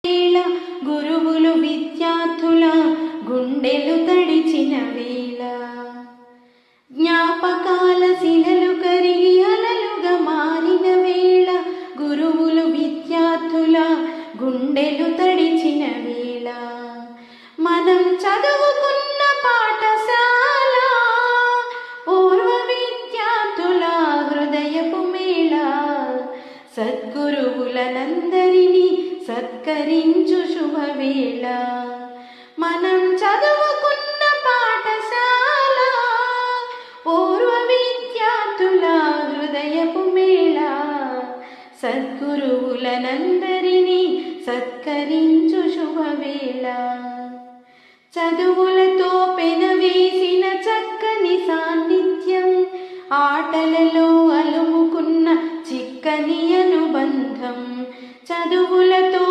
వేళ గురువులు విద్యార్థుల గుండెలు తడిచిన వేళ జ్ఞాపకాల శిలలు కరిగి అలలుగా మారిన వేళ గురువులు విద్యార్థుల గుండెలు తడిచిన వేళ మనం చదువుకున్న పాఠశాల పూర్వ విద్యార్థుల హృదయపు మేళ సద్గురువులనందరినీ సత్కరించు శుభవేళ మనం చదువుకున్న పాఠశాల పూర్వ విద్యార్థుల హృదయపు మేళ సద్గురువులనందరినీ సత్కరించు శుభవేళ చదువులతో పెనవేసిన చక్కని సాన్నిధ్యం ఆటలలో అలుముకున్న చిక్కని అనుబంధం చదువులతో